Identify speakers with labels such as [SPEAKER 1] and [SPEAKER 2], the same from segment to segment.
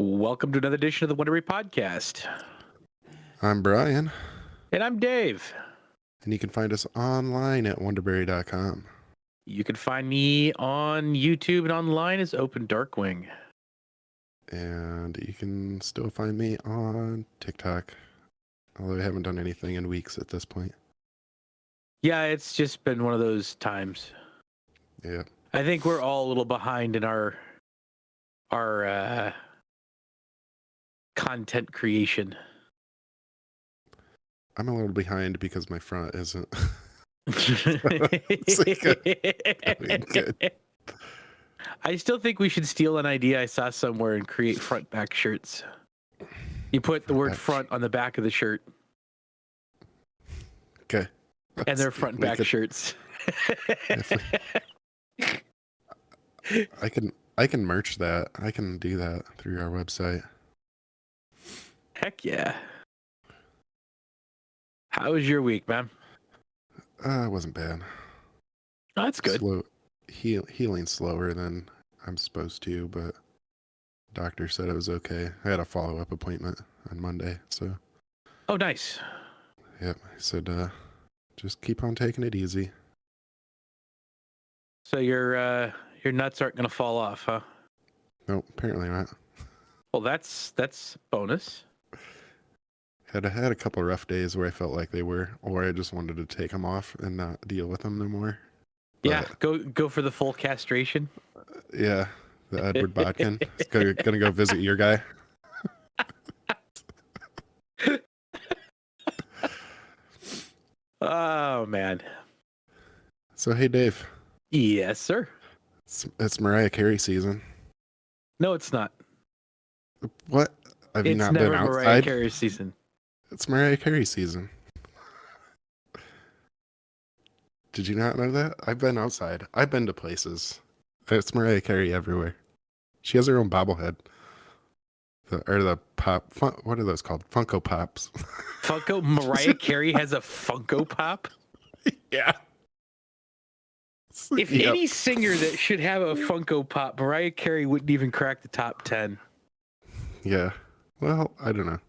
[SPEAKER 1] Welcome to another edition of the Wonderbury podcast.
[SPEAKER 2] I'm Brian,
[SPEAKER 1] And I'm Dave.
[SPEAKER 2] and you can find us online at wonderbury.com.
[SPEAKER 1] You can find me on YouTube and online as Open Darkwing.
[SPEAKER 2] And you can still find me on TikTok, although I haven't done anything in weeks at this point.
[SPEAKER 1] Yeah, it's just been one of those times.
[SPEAKER 2] Yeah.
[SPEAKER 1] I think we're all a little behind in our content creation.
[SPEAKER 2] I'm a little behind because my front isn't. Good.
[SPEAKER 1] I still think we should steal an idea I saw somewhere and create front back shirts. You put the word front on the back of the shirt.
[SPEAKER 2] Okay.
[SPEAKER 1] And they're front and back shirts.
[SPEAKER 2] I can merch that. I can do that through our website.
[SPEAKER 1] Heck yeah. How was your week, man?
[SPEAKER 2] It wasn't bad.
[SPEAKER 1] Oh, that's good.
[SPEAKER 2] Healing slower than I'm supposed to, but doctor said it was okay. I had a follow-up appointment on Monday, so.
[SPEAKER 1] Oh, nice.
[SPEAKER 2] Yep, I said just keep on taking it easy.
[SPEAKER 1] So your nuts aren't gonna fall off, huh?
[SPEAKER 2] No, apparently not.
[SPEAKER 1] Well, that's bonus.
[SPEAKER 2] Had a couple rough days where I felt like they were, or I just wanted to take them off and not deal with them no more. But,
[SPEAKER 1] Yeah, go for the full castration.
[SPEAKER 2] Yeah, the Edward Bodkin. Gonna go visit your guy.
[SPEAKER 1] Oh man.
[SPEAKER 2] So hey, Dave.
[SPEAKER 1] Yes, sir.
[SPEAKER 2] It's Mariah Carey season.
[SPEAKER 1] No, it's not.
[SPEAKER 2] What? Have you
[SPEAKER 1] It's
[SPEAKER 2] not
[SPEAKER 1] never
[SPEAKER 2] been outside?
[SPEAKER 1] Mariah Carey season.
[SPEAKER 2] It's Mariah Carey season. Did you not know that? I've been outside. I've been to places. It's Mariah Carey everywhere. She has her own bobblehead. What are those called? Funko Pops.
[SPEAKER 1] Mariah Carey has a Funko Pop?
[SPEAKER 2] Yeah.
[SPEAKER 1] If any singer that should have a Funko Pop, Mariah Carey wouldn't even crack the top 10.
[SPEAKER 2] Yeah. Well, I don't know.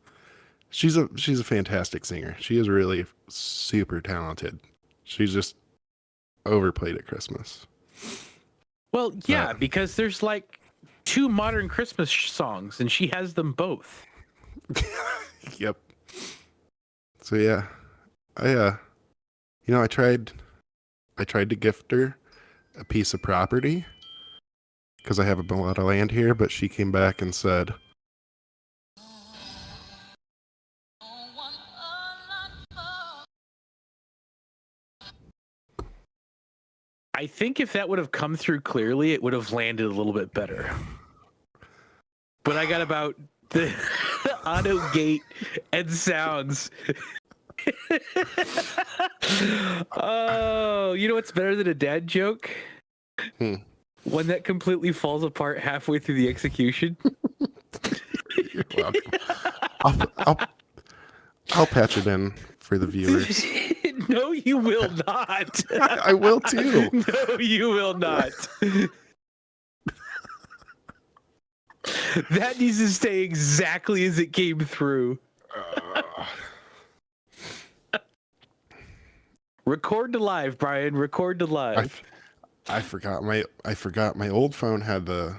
[SPEAKER 2] She's a fantastic singer. She is really super talented. She's just overplayed at Christmas.
[SPEAKER 1] Well, yeah, because there's like 2 modern Christmas songs, and she has them both.
[SPEAKER 2] Yep. So yeah, I tried to gift her a piece of property because I have a lot of land here, but she came back and said,
[SPEAKER 1] I think if that would have come through clearly, it would have landed a little bit better. But I got about the auto gate and sounds. Oh, you know what's better than a dad joke? One that completely falls apart halfway through the execution.
[SPEAKER 2] You're welcome. I'll patch it in for the viewers.
[SPEAKER 1] No, you will not.
[SPEAKER 2] I will too.
[SPEAKER 1] No, you will not. That needs to stay exactly as it came through. Record to live, Brian. Record to live.
[SPEAKER 2] I forgot my old phone had the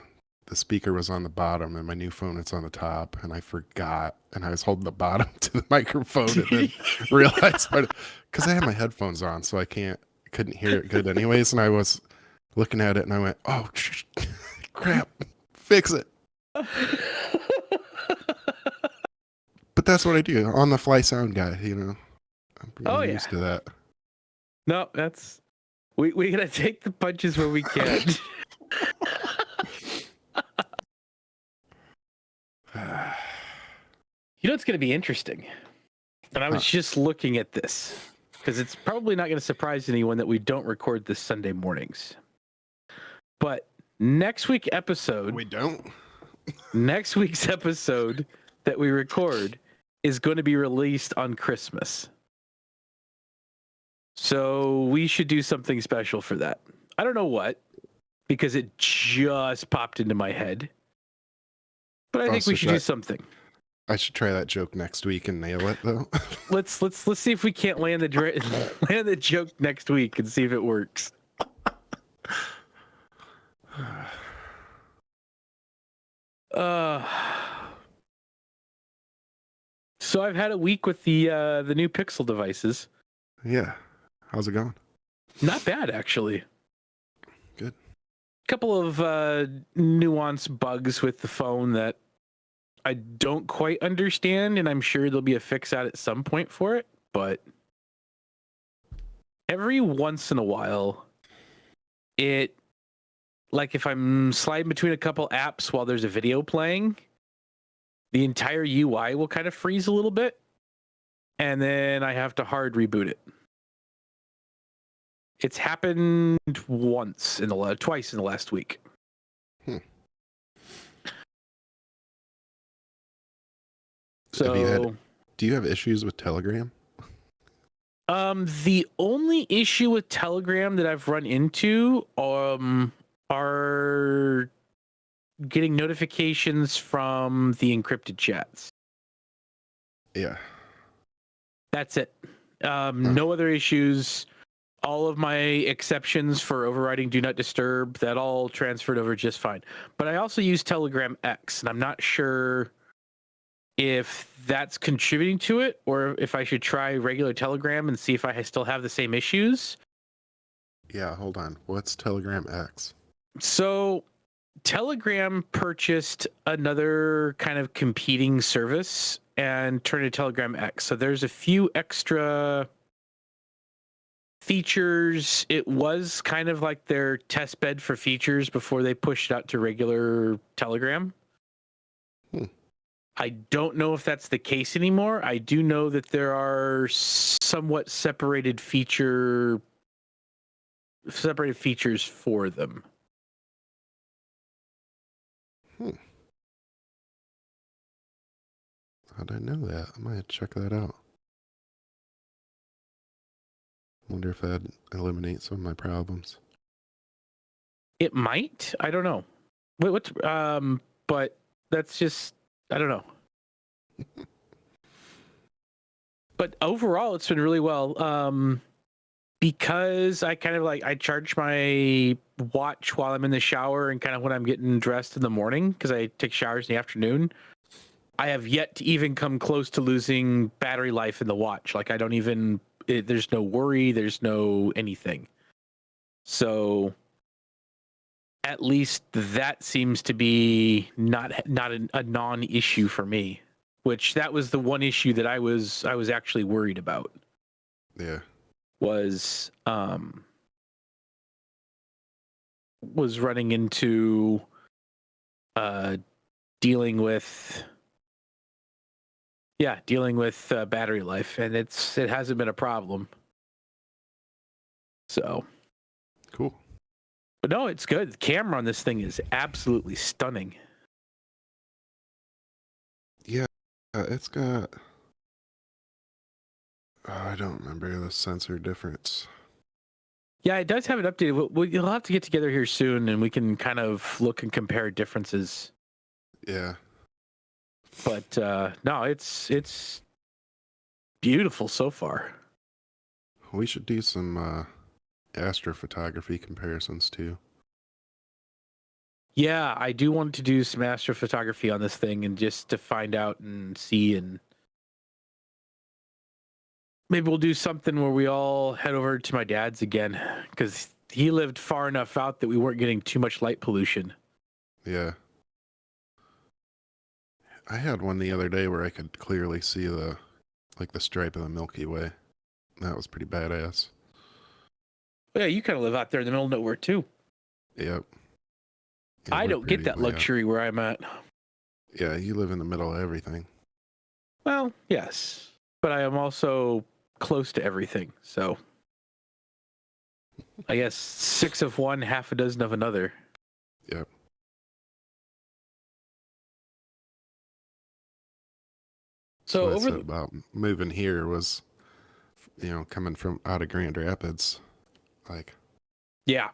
[SPEAKER 2] speaker was on the bottom, and my new phone it's on the top, and I forgot, and I was holding the bottom to the microphone, and then realized because I had my headphones on, so I couldn't hear it good anyways, and I was looking at it, and I went, oh crap, fix it. But that's what I do, on the fly sound guy, I'm used to that.
[SPEAKER 1] No, that's we gotta take the punches where we can. You know, it's going to be interesting. And I was just looking at this because it's probably not going to surprise anyone that we don't record this Sunday mornings. But next week's episode,
[SPEAKER 2] We don't.
[SPEAKER 1] Next week's episode that we record is going to be released on Christmas. So we should do something special for that. I don't know what, because it just popped into my head. But I think
[SPEAKER 2] so
[SPEAKER 1] we should do something.
[SPEAKER 2] I should try that joke next week and nail it though.
[SPEAKER 1] Let's see if we can't land the joke next week and see if it works. So I've had a week with the new Pixel devices.
[SPEAKER 2] Yeah. How's it going?
[SPEAKER 1] Not bad, actually.
[SPEAKER 2] Good.
[SPEAKER 1] Couple of nuanced bugs with the phone that I don't quite understand, and I'm sure there'll be a fix out at some point for it, but every once in a while, it, like if I'm sliding between a couple apps while there's a video playing, the entire UI will kind of freeze a little bit, and then I have to hard reboot it. It's happened twice in the last week. So,
[SPEAKER 2] do you have issues with Telegram?
[SPEAKER 1] The only issue with Telegram that I've run into are getting notifications from the encrypted chats.
[SPEAKER 2] Yeah.
[SPEAKER 1] That's it. No other issues. All of my exceptions for overriding Do Not Disturb, that all transferred over just fine. But I also use Telegram X, and I'm not sure if that's contributing to it or if I should try regular Telegram and see if I still have the same issues.
[SPEAKER 2] Yeah, hold on. What's Telegram X?
[SPEAKER 1] So Telegram purchased another kind of competing service and turned it to Telegram X. So there's a few extra features. It was kind of like their test bed for features before they pushed it out to regular Telegram. I don't know if that's the case anymore. I do know that there are somewhat separated features for them.
[SPEAKER 2] How did I know that? I might check that out. Wonder if that'd eliminate some of my problems.
[SPEAKER 1] It might. I don't know. But that's just, I don't know. But overall, it's been really well. Because I kind of I charge my watch while I'm in the shower and kind of when I'm getting dressed in the morning, because I take showers in the afternoon. I have yet to even come close to losing battery life in the watch. Like I don't even, there's no worry, there's no anything. So at least that seems to be not a non-issue for me, which that was the one issue that I was actually worried about.
[SPEAKER 2] Yeah.
[SPEAKER 1] Was running into dealing with battery life, and it hasn't been a problem. So
[SPEAKER 2] cool.
[SPEAKER 1] But no, it's good. The camera on this thing is absolutely stunning.
[SPEAKER 2] Yeah, it's got, I don't remember the sensor difference.
[SPEAKER 1] Yeah, it does have it updated. You'll have to get together here soon, and we can kind of look and compare differences.
[SPEAKER 2] Yeah.
[SPEAKER 1] But no, it's beautiful so far.
[SPEAKER 2] We should do some astrophotography comparisons too.
[SPEAKER 1] Yeah, I do want to do some astrophotography on this thing and just to find out and see, and maybe we'll do something where we all head over to my dad's again, because he lived far enough out that we weren't getting too much light pollution.
[SPEAKER 2] Yeah. I had one the other day where I could clearly see the stripe of the Milky Way. That was pretty badass.
[SPEAKER 1] Yeah, you kind of live out there in the middle of nowhere too.
[SPEAKER 2] Yep. Yeah,
[SPEAKER 1] I don't get that luxury where I'm at.
[SPEAKER 2] Yeah, you live in the middle of everything.
[SPEAKER 1] Well, yes, but I am also close to everything. So I guess 6 of one, half a dozen of another.
[SPEAKER 2] Yep.
[SPEAKER 1] So
[SPEAKER 2] what I said about moving here was, coming from out of Grand Rapids, like,
[SPEAKER 1] yeah,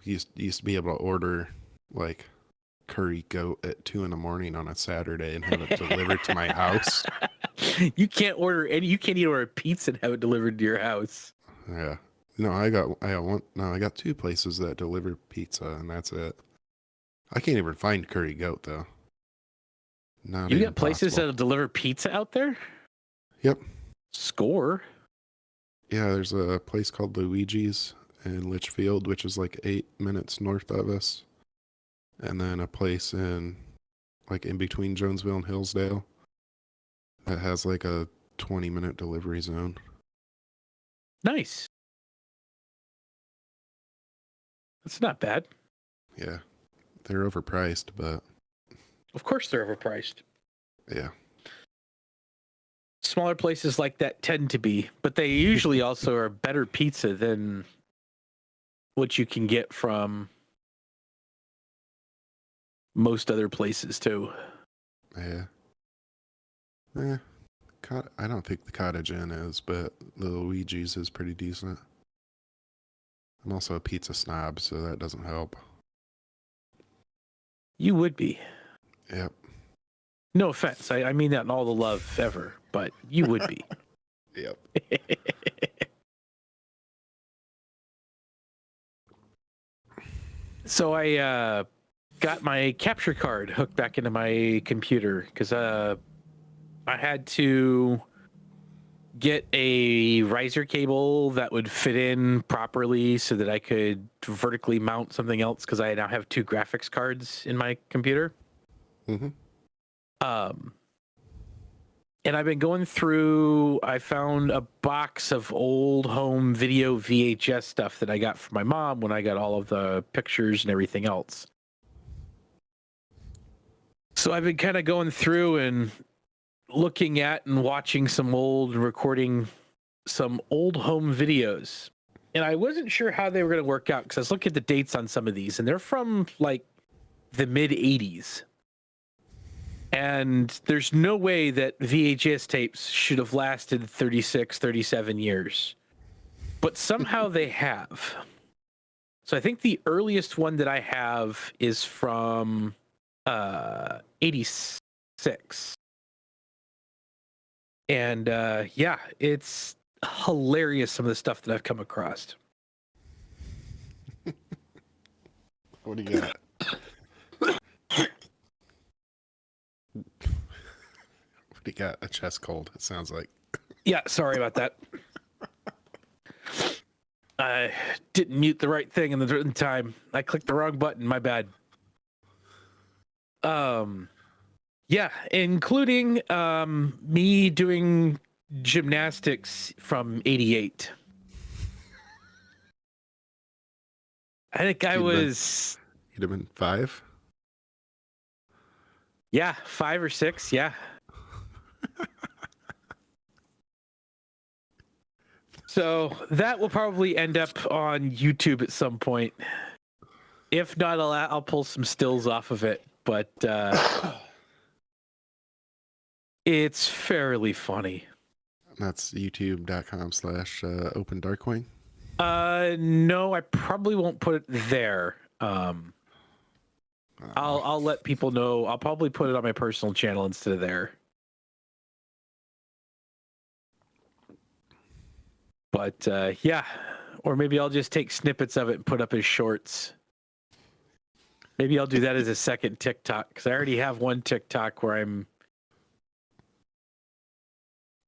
[SPEAKER 2] used to be able to order like curry goat at 2 a.m. on a Saturday and have it delivered to my house.
[SPEAKER 1] You can't order any. You can't even order a pizza and have it delivered to your house.
[SPEAKER 2] Yeah. No, I got two places that deliver pizza, and that's it. I can't even find curry goat though. Not
[SPEAKER 1] You
[SPEAKER 2] even
[SPEAKER 1] got places
[SPEAKER 2] possible.
[SPEAKER 1] that'll deliver pizza out there?
[SPEAKER 2] Yep.
[SPEAKER 1] Score.
[SPEAKER 2] Yeah, there's a place called Luigi's in Litchfield, which is like 8 minutes north of us. And then a place in between Jonesville and Hillsdale that has like a 20-minute delivery zone.
[SPEAKER 1] Nice. That's not bad.
[SPEAKER 2] Yeah. They're overpriced, but
[SPEAKER 1] Of course they're overpriced.
[SPEAKER 2] yeah.
[SPEAKER 1] Smaller places like that tend to be, but they usually also are better pizza than what you can get from most other places too.
[SPEAKER 2] Yeah. I don't think the Cottage Inn is, but the Luigi's is pretty decent. I'm also a pizza snob, so that doesn't help.
[SPEAKER 1] You would be.
[SPEAKER 2] Yep.
[SPEAKER 1] No offense. I mean that in all the love ever, but you would be.
[SPEAKER 2] Yep.
[SPEAKER 1] So I got my capture card hooked back into my computer because I had to get a riser cable that would fit in properly so that I could vertically mount something else because I now have two graphics cards in my computer.
[SPEAKER 2] Mm-hmm.
[SPEAKER 1] And I've been going through, I found a box of old home video VHS stuff that I got from my mom when I got all of the pictures and everything else. So I've been kind of going through and looking at and watching some old and recording some old home videos. And I wasn't sure how they were going to work out because I was looking at the dates on some of these and they're from like the mid 80s. And there's no way that VHS tapes should have lasted 36, 37 years. But somehow they have. So I think the earliest one that I have is from 86. And yeah, it's hilarious some of the stuff that I've come across.
[SPEAKER 2] What do you got? What do you got? A chest cold, it sounds like.
[SPEAKER 1] Yeah, sorry about that. I didn't mute the right thing in the time. I clicked the wrong button. My bad. Yeah, including me doing gymnastics from 88. I think I was...
[SPEAKER 2] You'd have been 5?
[SPEAKER 1] Yeah, 5 or 6, yeah. So that will probably end up on YouTube at some point. If not, I'll pull some stills off of it, but it's fairly funny.
[SPEAKER 2] That's youtube.com/open darkwing.
[SPEAKER 1] No, I probably won't put it there. I'll let people know. I'll probably put it on my personal channel instead of there. But yeah, or maybe I'll just take snippets of it and put up as shorts. Maybe I'll do that as a second TikTok because I already have one TikTok where I'm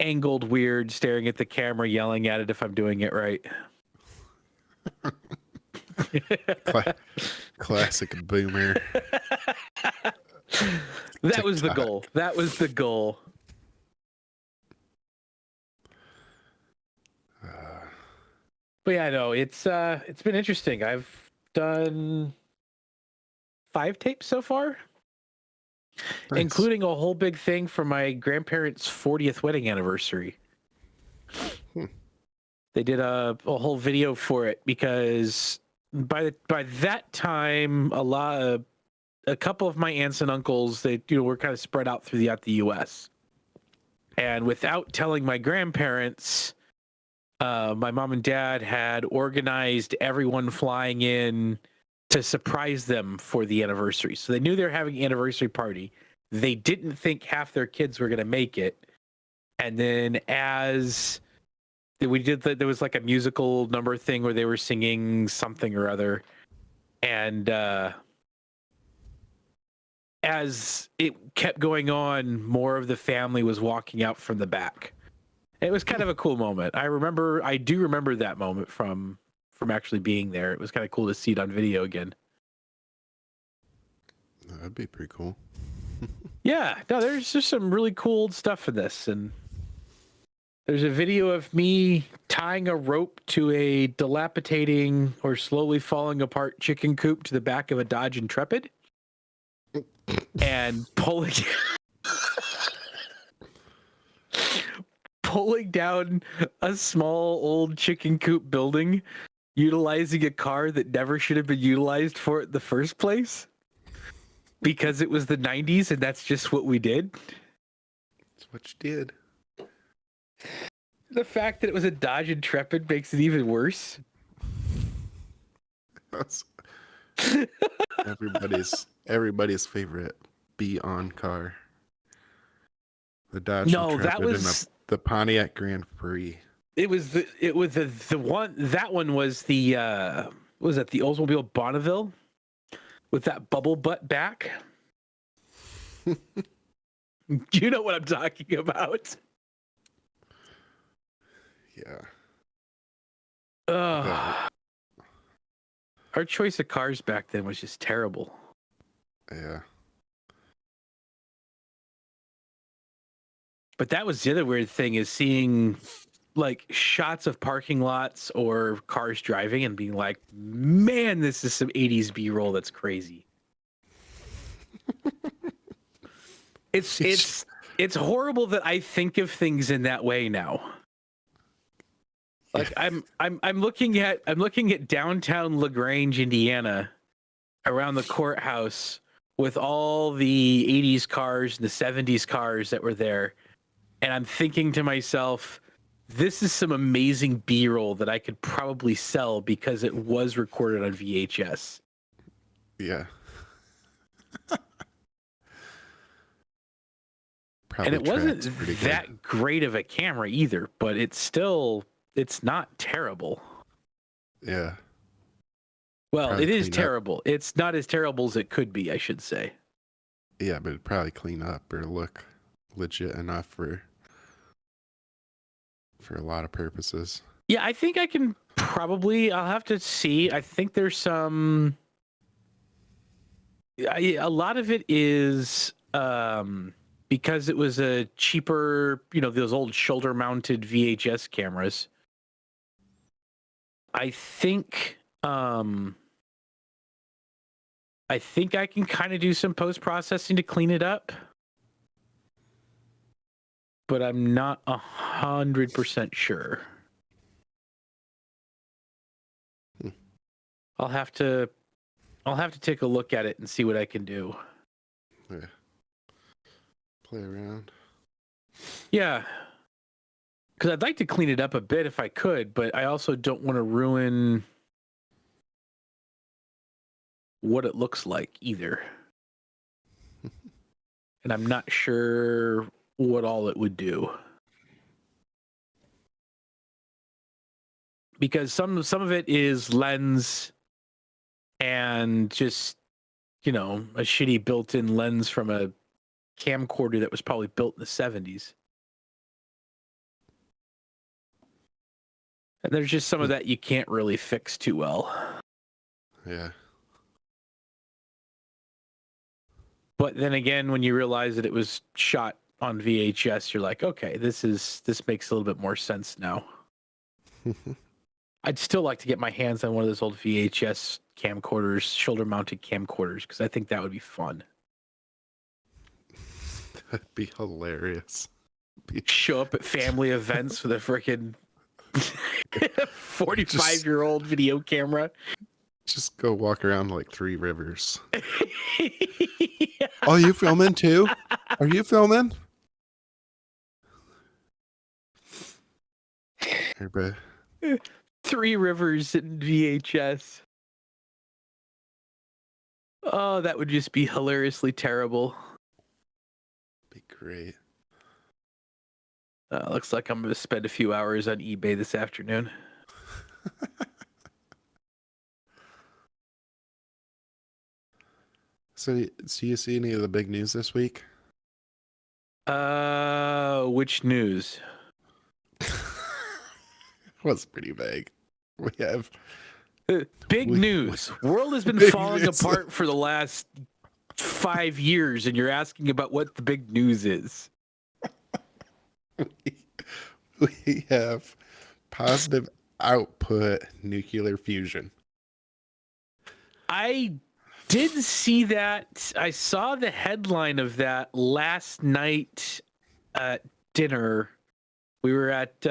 [SPEAKER 1] angled weird, staring at the camera, yelling at it if I'm doing it right.
[SPEAKER 2] Classic boomer.
[SPEAKER 1] That was the goal. That was the goal. But yeah, no, it's been interesting. I've done 5 tapes so far,
[SPEAKER 2] Nice.
[SPEAKER 1] including a whole big thing for my grandparents' 40th wedding anniversary. They did a whole video for it because by that time, a couple of my aunts and uncles, they were kind of spread out throughout the U.S. And without telling my grandparents, my mom and dad had organized everyone flying in to surprise them for the anniversary. So they knew they were having an anniversary party. They didn't think half their kids were going to make it. And then as we did, there was like a musical number thing where they were singing something or other. And as it kept going on, more of the family was walking out from the back. It was kind of a cool moment. I do remember that moment from actually being there. It was kind of cool to see it on video again.
[SPEAKER 2] That'd be pretty cool.
[SPEAKER 1] Yeah, no, there's just some really cool stuff in this, and there's a video of me tying a rope to a dilapidating or slowly falling apart chicken coop to the back of a Dodge Intrepid, and pulling down a small old chicken coop building, utilizing a car that never should have been utilized for it in the first place, because it was the 90s and that's just what we did.
[SPEAKER 2] That's what you did.
[SPEAKER 1] The fact that it was a Dodge Intrepid makes it even worse.
[SPEAKER 2] That's everybody's favorite be-on car. The Dodge Intrepid
[SPEAKER 1] that was
[SPEAKER 2] and the Pontiac Grand Prix.
[SPEAKER 1] It was the one, that one was the was that the Oldsmobile Bonneville with that bubble butt back? You know what I'm talking about?
[SPEAKER 2] Yeah.
[SPEAKER 1] Our choice of cars back then was just terrible.
[SPEAKER 2] Yeah.
[SPEAKER 1] But that was the other weird thing, is seeing like shots of parking lots or cars driving and being like, man, this is some 80s B-roll that's crazy. It's horrible that I think of things in that way now. Like I'm looking at downtown LaGrange, Indiana, around the courthouse with all the 80s cars and the 70s cars that were there. And I'm thinking to myself, this is some amazing B-roll that I could probably sell because it was recorded on VHS.
[SPEAKER 2] Yeah.
[SPEAKER 1] And it wasn't that great of a camera either, but it's not terrible.
[SPEAKER 2] Yeah.
[SPEAKER 1] Well, probably it is terrible. It's not as terrible as it could be, I should say.
[SPEAKER 2] Yeah, but it'd probably clean up or look legit enough for a lot of purposes.
[SPEAKER 1] Yeah, I think I can probably, I'll have to see. I think there's some, a lot of it is because it was a cheaper, those old shoulder mounted VHS cameras. I think I can kind of do some post-processing to clean it up, but I'm not 100% sure. I'll have to take a look at it and see what I can do.
[SPEAKER 2] Yeah. Play around.
[SPEAKER 1] Yeah. Because I'd like to clean it up a bit if I could, but I also don't want to ruin what it looks like either. And I'm not sure what all it would do. Because some of it is lens and just, a shitty built-in lens from a camcorder that was probably built in the 70s. And there's just some of that you can't really fix too well.
[SPEAKER 2] Yeah.
[SPEAKER 1] But then again, when you realize that it was shot on VHS, you're like, okay, this makes a little bit more sense now. I'd still like to get my hands on one of those old VHS camcorders, shoulder-mounted camcorders, because I think that would be fun.
[SPEAKER 2] That'd be hilarious.
[SPEAKER 1] Show up at family events with a freaking 45-year-old video camera.
[SPEAKER 2] Just go walk around like Three Rivers.
[SPEAKER 1] Yeah.
[SPEAKER 2] Oh, you filming too? Are you filming? Everybody.
[SPEAKER 1] Three Rivers in VHS. Oh, that would just be hilariously terrible.
[SPEAKER 2] Be great.
[SPEAKER 1] Looks like I'm going to spend a few hours on eBay this afternoon.
[SPEAKER 2] So you see any of the big news this week?
[SPEAKER 1] Which news?
[SPEAKER 2] Was pretty vague. We have
[SPEAKER 1] Big news. World has been
[SPEAKER 2] Big
[SPEAKER 1] falling
[SPEAKER 2] news.
[SPEAKER 1] apart for the last 5 years, and you're asking about what the big news is.
[SPEAKER 2] we have positive output nuclear fusion.
[SPEAKER 1] I did see that. I saw the headline of that last night at dinner. We were at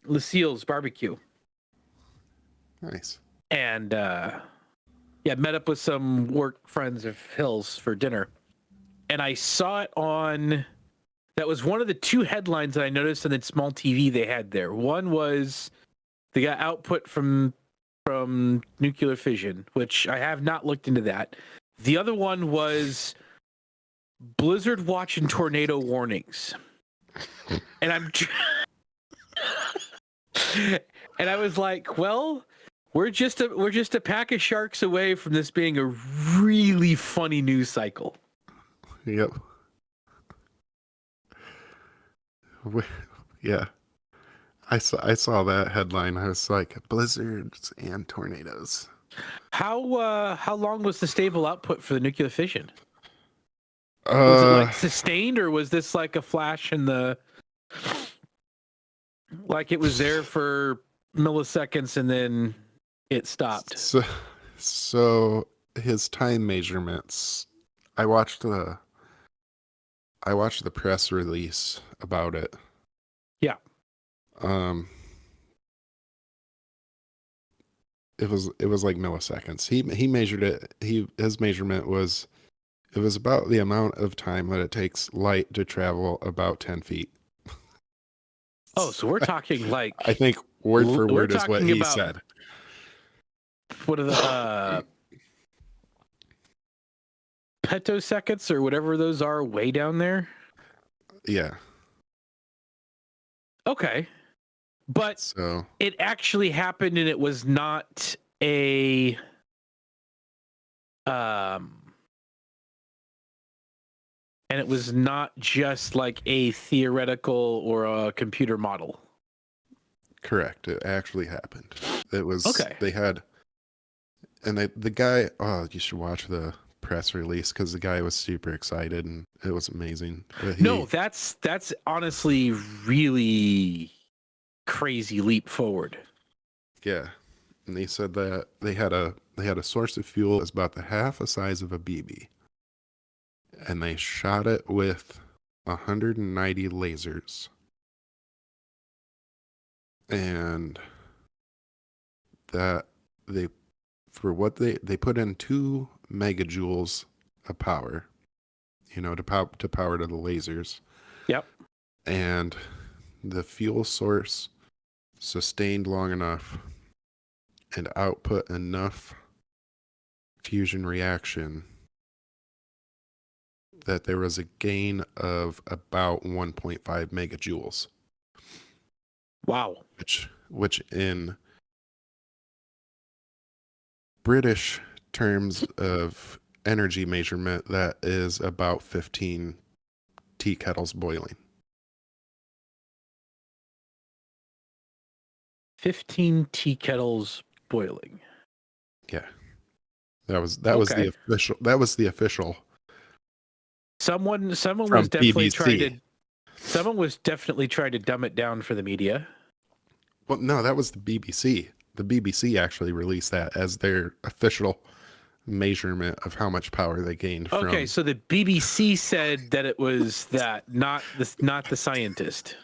[SPEAKER 1] Lucille's barbecue.
[SPEAKER 2] Nice.
[SPEAKER 1] And met up with some work friends of Hill's for dinner. And I saw it on, that was one of the two headlines that I noticed on that small TV they had there. One was they got output from nuclear fission, which I have not looked into that. The other one was blizzard watch and tornado warnings. And and I was like, well, we're just a pack of sharks away from this being a really funny news cycle.
[SPEAKER 2] Yep. Yeah. I saw that headline. I was like, blizzards and tornadoes.
[SPEAKER 1] How long was the stable output for the nuclear fission? Was it like sustained, or was this like a flash in the, like it was there for milliseconds and then it stopped?
[SPEAKER 2] So his time measurements, I watched the press release about it.
[SPEAKER 1] Yeah.
[SPEAKER 2] It was like milliseconds. He measured it. His measurement was, it was about the amount of time that it takes light to travel about 10 feet.
[SPEAKER 1] Oh, so we're talking like,
[SPEAKER 2] I think word for word is what he
[SPEAKER 1] about,
[SPEAKER 2] said.
[SPEAKER 1] What are the petoseconds or whatever those are way down there?
[SPEAKER 2] Yeah.
[SPEAKER 1] Okay. But
[SPEAKER 2] So
[SPEAKER 1] it actually happened, and it was not a and it was not just like a theoretical or a computer model.
[SPEAKER 2] correct. It actually happened. It was
[SPEAKER 1] okay.
[SPEAKER 2] They had, and the guy. Oh, you should watch the press release because the guy was super excited and it was amazing.
[SPEAKER 1] No, that's honestly really crazy leap forward.
[SPEAKER 2] Yeah, and they said that they had a source of fuel that's about the half the size of a BB, and they shot it with 190 lasers, and that they put in 2 megajoules of power, to power to the lasers.
[SPEAKER 1] Yep.
[SPEAKER 2] And the fuel source sustained long enough and output enough fusion reaction that there was a gain of about 1.5 megajoules.
[SPEAKER 1] Wow.
[SPEAKER 2] Which in British terms of energy measurement, that is about 15 tea kettles boiling.
[SPEAKER 1] 15 tea kettles boiling.
[SPEAKER 2] Yeah. That was the official.
[SPEAKER 1] Someone was
[SPEAKER 2] BBC.
[SPEAKER 1] definitely trying to dumb it down for the media.
[SPEAKER 2] Well, no, that was the BBC. The BBC actually released that as their official measurement of how much power they gained.
[SPEAKER 1] Okay, so the BBC said that it was that, not the scientist.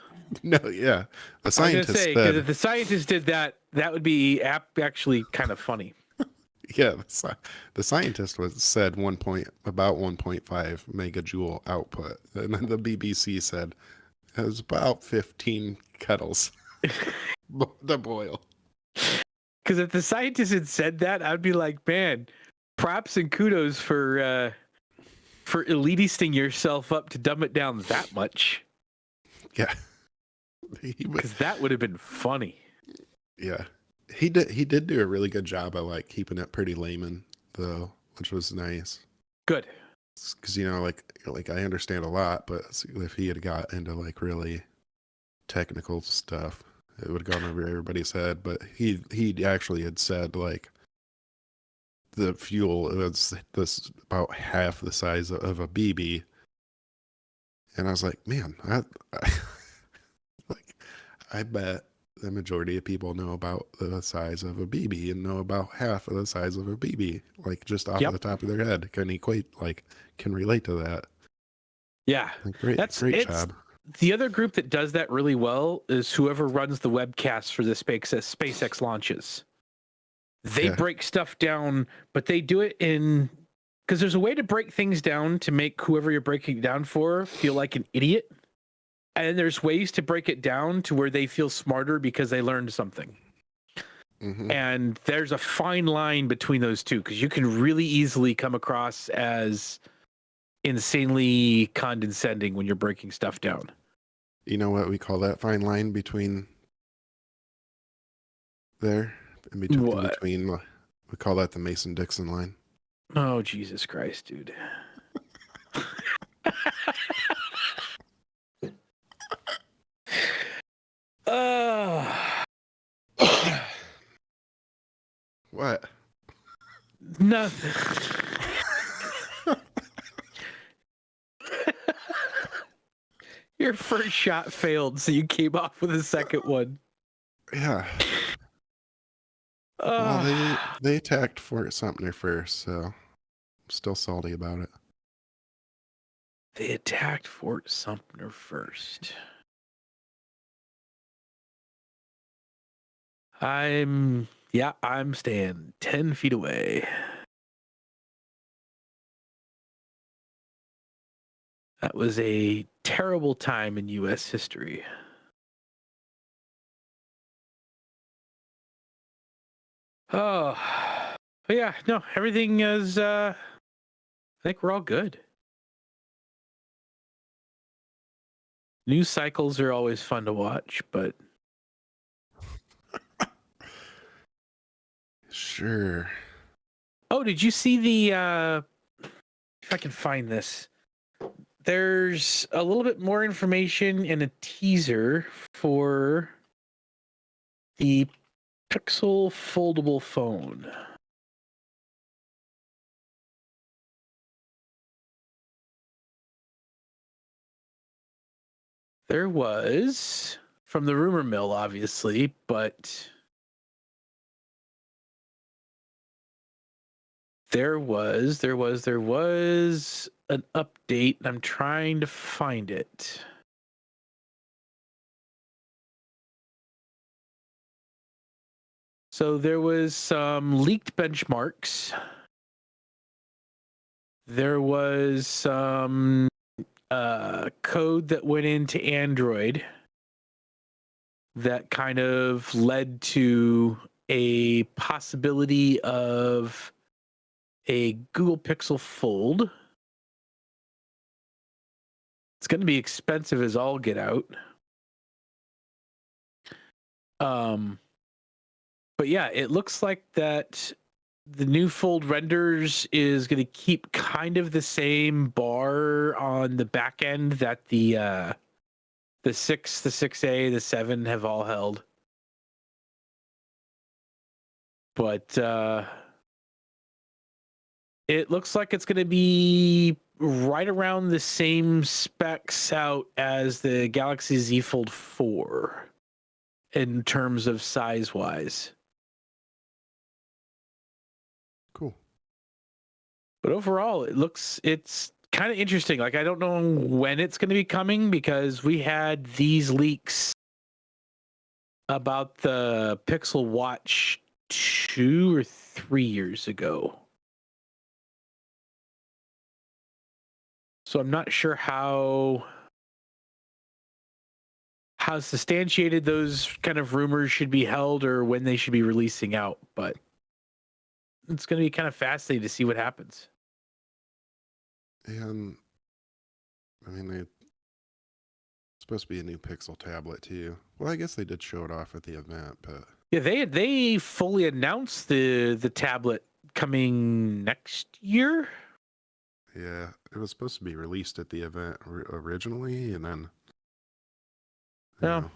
[SPEAKER 2] No, yeah, the scientist. I was gonna say,
[SPEAKER 1] because if the scientist did that, that would be actually kind of funny.
[SPEAKER 2] Yeah, the scientist said about 1.5 megajoule output, and then the BBC said it was about 15 kettles to boil.
[SPEAKER 1] Because if the scientist had said that, I'd be like, man, props and kudos for elitisting yourself up to dumb it down that much.
[SPEAKER 2] Yeah.
[SPEAKER 1] Because that would have been funny.
[SPEAKER 2] Yeah. He did do a really good job of like keeping it pretty layman though, which was nice.
[SPEAKER 1] Good.
[SPEAKER 2] Because like I understand a lot, but if he had got into like really technical stuff, it would have gone over everybody's head. But he actually had said like the fuel was this about half the size of a BB, and I was like, man, like I bet the majority of people know about the size of a BB and know about half of the size of a BB, like just off
[SPEAKER 1] Yep.
[SPEAKER 2] the top of their head, can relate to that.
[SPEAKER 1] Yeah.
[SPEAKER 2] Like, great job.
[SPEAKER 1] The other group that does that really well is whoever runs the webcast for the SpaceX launches. They break stuff down, but they do it because there's a way to break things down to make whoever you're breaking it down for feel like an idiot. And there's ways to break it down to where they feel smarter because they learned something.
[SPEAKER 2] Mm-hmm.
[SPEAKER 1] And there's a fine line between those two because you can really easily come across as insanely condescending when you're breaking stuff down.
[SPEAKER 2] You know what we call that fine line between there? In between, we call that the Mason-Dixon line.
[SPEAKER 1] Oh, Jesus Christ, dude.
[SPEAKER 2] What?
[SPEAKER 1] Nothing. Your first shot failed, so you came off with a second one.
[SPEAKER 2] Yeah. Well, they attacked Fort Sumter first, so I'm still salty about it.
[SPEAKER 1] They attacked Fort Sumter first. I'm staying 10 feet away. That was a terrible time in U.S. history. Oh, but yeah, no, everything is, I think we're all good. News cycles are always fun to watch, but.
[SPEAKER 2] Sure.
[SPEAKER 1] Oh, did you see the, if I can find this, there's a little bit more information in a teaser for the Pixel foldable phone. There was, from the rumor mill, obviously, but there was an update. I'm trying to find it. So there was some leaked benchmarks. There was some code that went into Android that kind of led to a possibility of a Google Pixel Fold. It's going to be expensive as all get out. But yeah, it looks like that the new Fold renders is going to keep kind of the same bar on the back end that the 6, the 6A, the 7 have all held. But it looks like it's going to be right around the same specs out as the Galaxy Z Fold 4 in terms of size-wise.
[SPEAKER 2] Cool.
[SPEAKER 1] But overall, it's kind of interesting. Like, I don't know when it's going to be coming because we had these leaks about the Pixel Watch 2 or 3 years ago. So I'm not sure how substantiated those kind of rumors should be held or when they should be releasing out, but it's going to be kind of fascinating to see what happens.
[SPEAKER 2] And I mean, it's supposed to be a new Pixel tablet too. Well, I guess they did show it off at the event, but
[SPEAKER 1] Yeah, they fully announced the tablet coming next year.
[SPEAKER 2] yeah, it was supposed to be released at the event originally, and then you
[SPEAKER 1] Yeah.
[SPEAKER 2] know,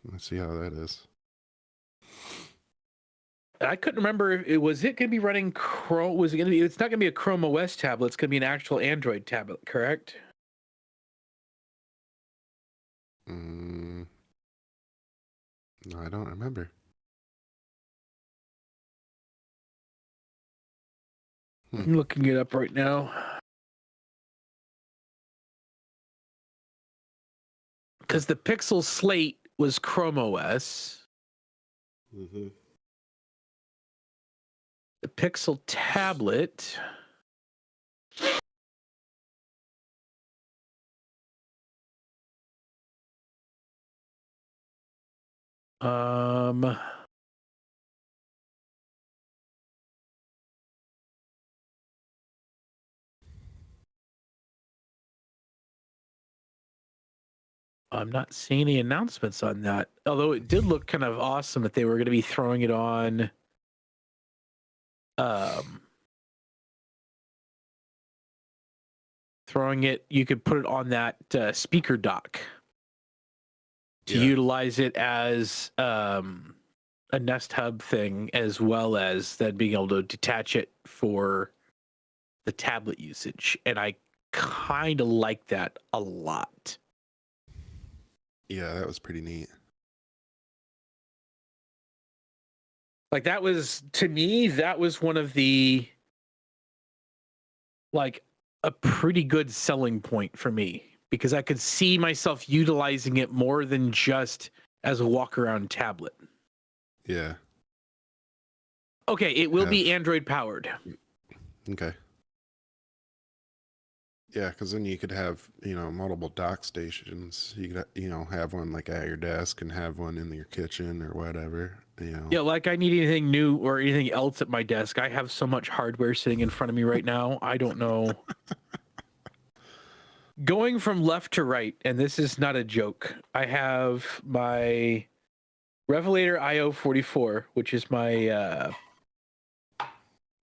[SPEAKER 2] let's see how that is.
[SPEAKER 1] I couldn't remember if it going to be running Chrome. Was it going to be? It's not going to be a Chrome OS tablet. It's going to be an actual Android tablet, correct?
[SPEAKER 2] No, I don't remember.
[SPEAKER 1] I'm looking it up right now. Because the Pixel Slate was Chrome OS.
[SPEAKER 2] Mm-hmm.
[SPEAKER 1] The Pixel tablet. I'm not seeing any announcements on that. Although it did look kind of awesome that they were going to be throwing it on. You could put it on that speaker dock to utilize it as a Nest Hub thing, as well as then being able to detach it for the tablet usage. And I kind of like that a lot.
[SPEAKER 2] Yeah, that was pretty neat.
[SPEAKER 1] Like that was, to me, that was one of the, like, a pretty good selling point for me, because I could see myself utilizing it more than just as a walk around tablet.
[SPEAKER 2] Yeah.
[SPEAKER 1] Okay, it will be Android powered.
[SPEAKER 2] Okay. Yeah, because then you could have, multiple dock stations. You could, have one like at your desk and have one in your kitchen or whatever.
[SPEAKER 1] Yeah, like I need anything new or anything else at my desk. I have so much hardware sitting in front of me right now. I don't know. Going from left to right, and this is not a joke. I have my Revelator IO 44, which is my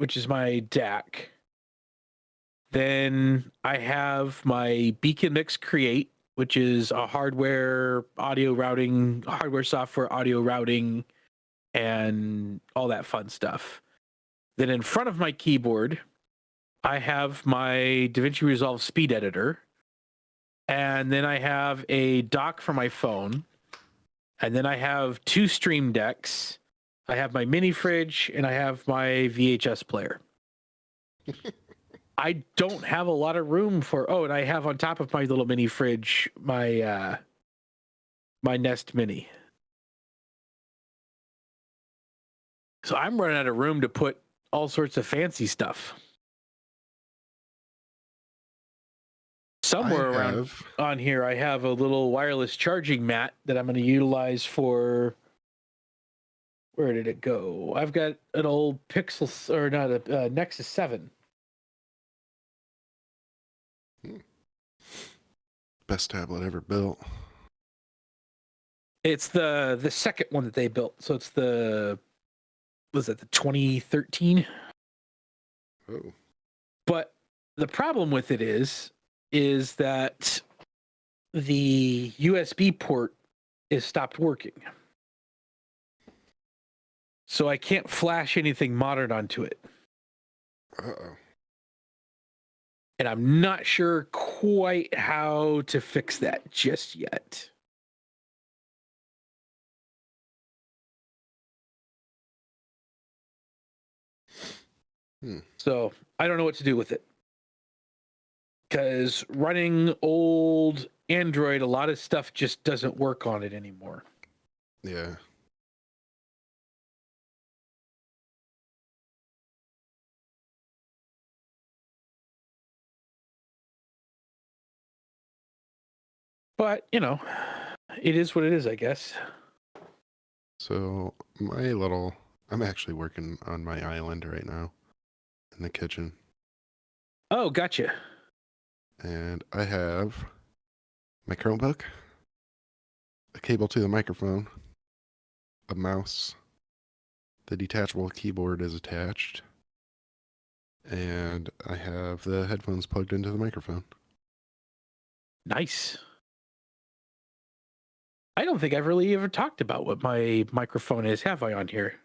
[SPEAKER 1] DAC. Then I have my Beacon Mix Create, which is a hardware software audio routing, and all that fun stuff. Then in front of my keyboard, I have my DaVinci Resolve Speed Editor. And then I have a dock for my phone. And then I have 2 Stream Decks. I have my mini fridge, and I have my VHS player. I don't have a lot of room for. Oh, and I have on top of my little mini fridge my my Nest Mini. So I'm running out of room to put all sorts of fancy stuff. Somewhere around on here, I have a little wireless charging mat that I'm going to utilize for. Where did it go? I've got an old Pixel, or not a Nexus 7.
[SPEAKER 2] Best tablet ever built.
[SPEAKER 1] It's the second one that they built. So it's the 2013?
[SPEAKER 2] Oh.
[SPEAKER 1] But the problem with it is that the USB port is stopped working. So I can't flash anything modern onto it.
[SPEAKER 2] Uh-oh.
[SPEAKER 1] And I'm not sure quite how to fix that just yet. So I don't know what to do with it. Because running old Android, a lot of stuff just doesn't work on it anymore.
[SPEAKER 2] Yeah.
[SPEAKER 1] But, it is what it is, I guess.
[SPEAKER 2] So my little I'm actually working on my island right now in the kitchen.
[SPEAKER 1] Oh, gotcha.
[SPEAKER 2] And I have my Chromebook, a cable to the microphone, a mouse, the detachable keyboard is attached, and I have the headphones plugged into the microphone.
[SPEAKER 1] Nice. I don't think I've really ever talked about what my microphone is, have I, on here?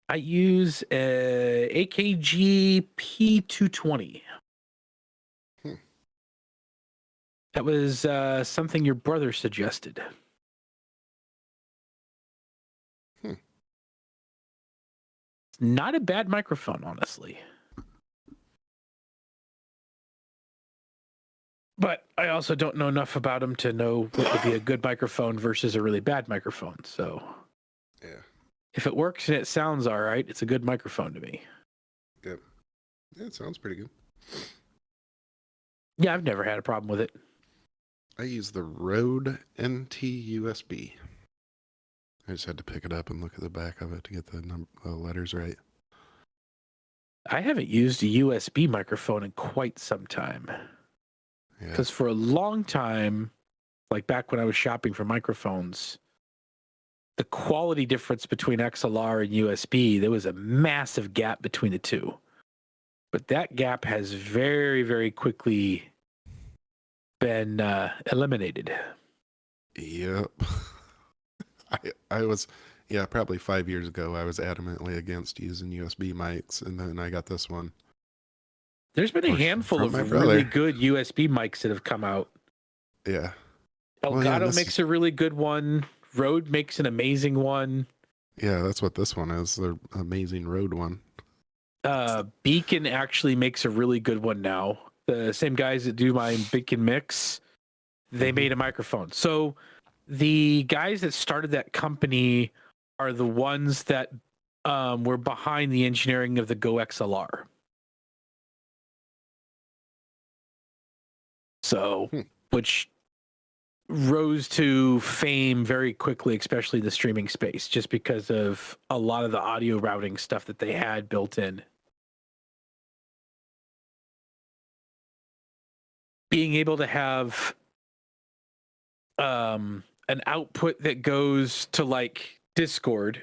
[SPEAKER 1] I use a AKG P220.
[SPEAKER 2] Hmm.
[SPEAKER 1] That was something your brother suggested. Not a bad microphone, honestly. But I also don't know enough about them to know what would be a good microphone versus a really bad microphone. So
[SPEAKER 2] Yeah.
[SPEAKER 1] if it works and it sounds all right, it's a good microphone to me.
[SPEAKER 2] Yep. Yeah, it sounds pretty good.
[SPEAKER 1] Yeah, I've never had a problem with it.
[SPEAKER 2] I use the Rode NT USB. I just had to pick it up and look at the back of it to get the letters right.
[SPEAKER 1] I haven't used a USB microphone in quite some time.
[SPEAKER 2] Yeah.
[SPEAKER 1] Because for a long time, like back when I was shopping for microphones, the quality difference between XLR and USB, there was a massive gap between the two. But that gap has very, very quickly been eliminated.
[SPEAKER 2] Yep. I was, yeah, probably 5 years ago, I was adamantly against using USB mics, and then I got this one.
[SPEAKER 1] There's been a handful
[SPEAKER 2] from my
[SPEAKER 1] of
[SPEAKER 2] brother.
[SPEAKER 1] really good USB mics that have come out.
[SPEAKER 2] Yeah.
[SPEAKER 1] Elgato makes a really good one. Rode makes an amazing one.
[SPEAKER 2] Yeah, that's what this one is. The amazing Rode one.
[SPEAKER 1] Beacon actually makes a really good one now. The same guys that do my Beacon mix, they made a microphone. So the guys that started that company are the ones that were behind the engineering of the Go XLR. So, which rose to fame very quickly, especially the streaming space, just because of a lot of the audio routing stuff that they had built in. Being able to have an output that goes to like Discord,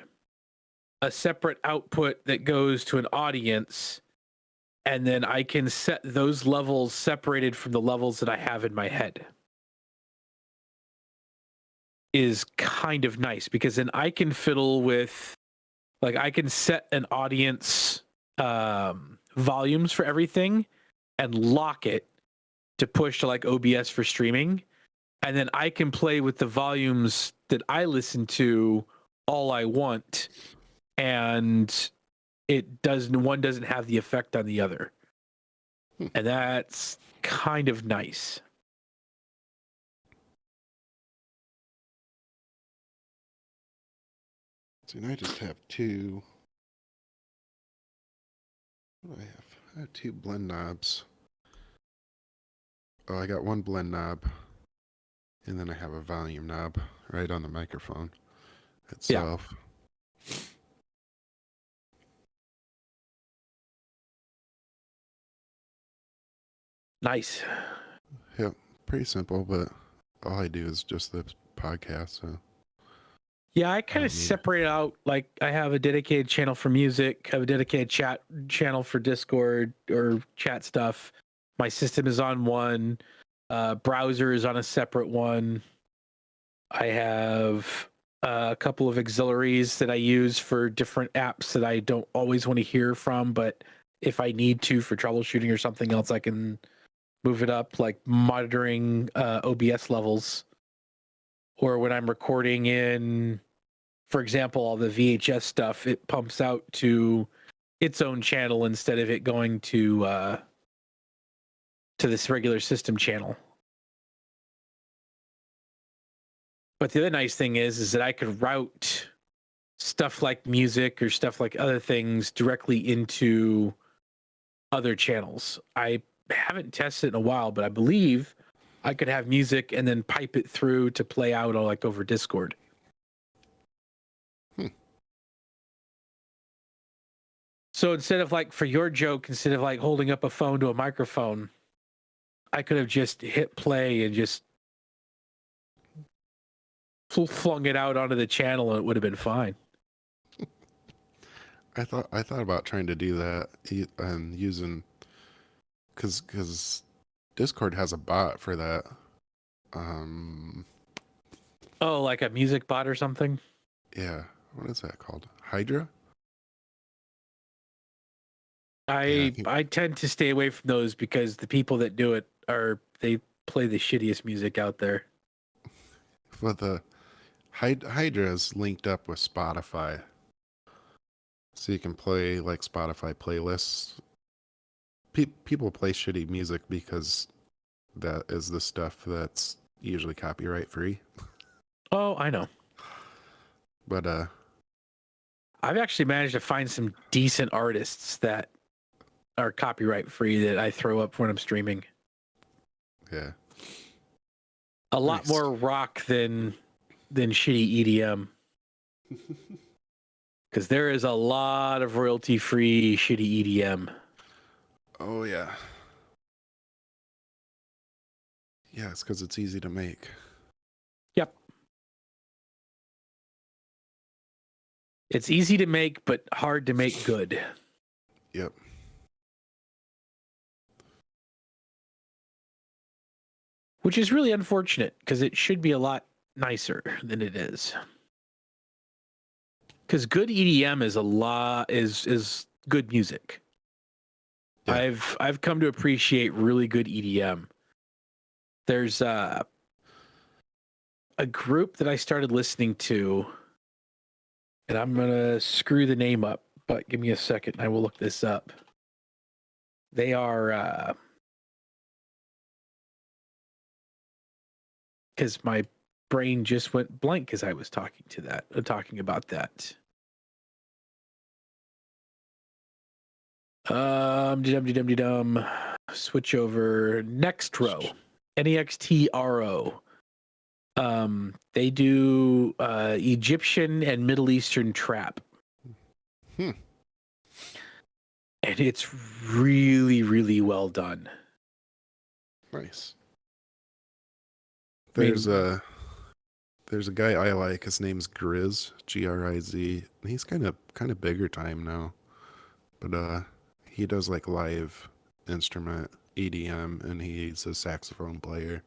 [SPEAKER 1] a separate output that goes to an audience, and then I can set those levels separated from the levels that I have in my head is kind of nice, because then I can fiddle with, like, I can set an audience volumes for everything and lock it to push to like OBS for streaming. And then I can play with the volumes that I listen to all I want. And one doesn't have the effect on the other. And that's kind of nice.
[SPEAKER 2] See, and I just have two. What do I have? I have two blend knobs. Oh, I got one blend knob, and then I have a volume knob right on the microphone itself. Yeah.
[SPEAKER 1] Nice.
[SPEAKER 2] Yep, pretty simple, but all I do is just the podcast, so.
[SPEAKER 1] Yeah, I kind of separate out, like, I have a dedicated channel for music, I have a dedicated chat channel for Discord or chat stuff. My system is on one, browser is on a separate one. I have a couple of auxiliaries that I use for different apps that I don't always want to hear from, but if I need to for troubleshooting or something else, I can move it up, like monitoring OBS levels. Or when I'm recording in, for example, all the VHS stuff, it pumps out to its own channel instead of it going to this regular system channel. But the other nice thing is that I could route stuff like music or stuff like other things directly into other channels. I haven't tested it in a while, but I believe I could have music and then pipe it through to play out like over Discord. So instead of like for your joke, instead of like holding up a phone to a microphone, I could have just hit play and just flung it out onto the channel and it would have been fine.
[SPEAKER 2] I thought about trying to do that and using because Discord has a bot for that.
[SPEAKER 1] Oh, like a music bot or something?
[SPEAKER 2] Yeah, what is that called? Hydra?
[SPEAKER 1] I tend to stay away from those because the people that do it they play the shittiest music out there.
[SPEAKER 2] But the Hydra is linked up with Spotify, so you can play like Spotify playlists. People play shitty music because that is the stuff that's usually copyright free.
[SPEAKER 1] Oh, I know.
[SPEAKER 2] But
[SPEAKER 1] I've actually managed to find some decent artists that are copyright free that I throw up when I'm streaming.
[SPEAKER 2] yeah,
[SPEAKER 1] A lot
[SPEAKER 2] Nice.
[SPEAKER 1] more rock than shitty EDM. Because there is a lot of royalty free shitty EDM.
[SPEAKER 2] oh yeah, yeah. It's because it's easy to make.
[SPEAKER 1] Yep. It's easy to make, but hard to make good.
[SPEAKER 2] Yep.
[SPEAKER 1] Which is really unfortunate because it should be a lot nicer than it is. Because good EDM is good music.
[SPEAKER 2] Yeah.
[SPEAKER 1] I've come to appreciate really good EDM. There's a group that I started listening to, and I'm gonna screw the name up, but give me a second. I will look this up. They are because my brain just went blank as I was talking about that. Dum. Switch over. Next row. NEXTRO. They do Egyptian and Middle Eastern trap.
[SPEAKER 2] Hmm.
[SPEAKER 1] And it's really, really well done.
[SPEAKER 2] Nice.
[SPEAKER 1] I mean-
[SPEAKER 2] There's a guy I like. His name's Grizz, Griz. He's kind of bigger time now, but he does like live instrument EDM, and he's a saxophone player.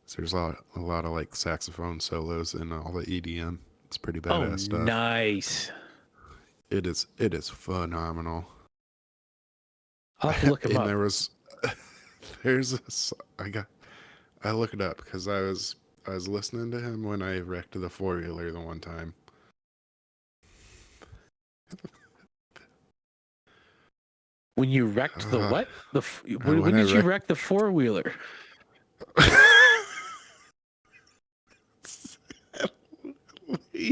[SPEAKER 2] So there's a lot of like saxophone solos in all the EDM. It's pretty badass stuff.
[SPEAKER 1] Nice.
[SPEAKER 2] It is phenomenal.
[SPEAKER 1] I'll have to look him
[SPEAKER 2] And
[SPEAKER 1] up.
[SPEAKER 2] there was I look it up because I was listening to him when I wrecked the 4-wheeler the one time.
[SPEAKER 1] When you wrecked the what? When
[SPEAKER 2] when
[SPEAKER 1] did
[SPEAKER 2] I
[SPEAKER 1] you wreck the 4-wheeler?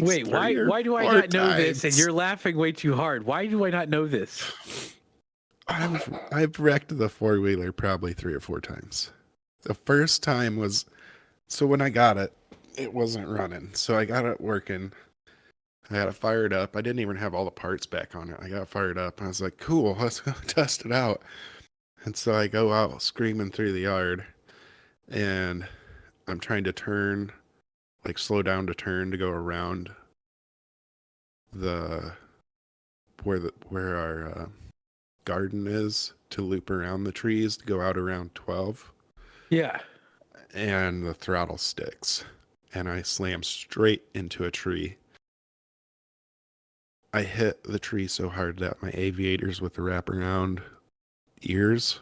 [SPEAKER 1] Wait, why do I not know this? And you're laughing way too hard. Why do I not know this?
[SPEAKER 2] I've wrecked the 4-wheeler probably 3 or 4 times. The first time was so when I got it, it wasn't running. So I got it working. I got it fired up. I didn't even have all the parts back on it. I got it fired up and I was like, cool, let's go test it out. And so I go out screaming through the yard and I'm trying to turn, like slow down to turn to go around where our garden is to loop around the trees to go out around 12.
[SPEAKER 1] Yeah.
[SPEAKER 2] And the throttle sticks and I slam straight into a tree. I hit the tree so hard that my aviators with the wraparound ears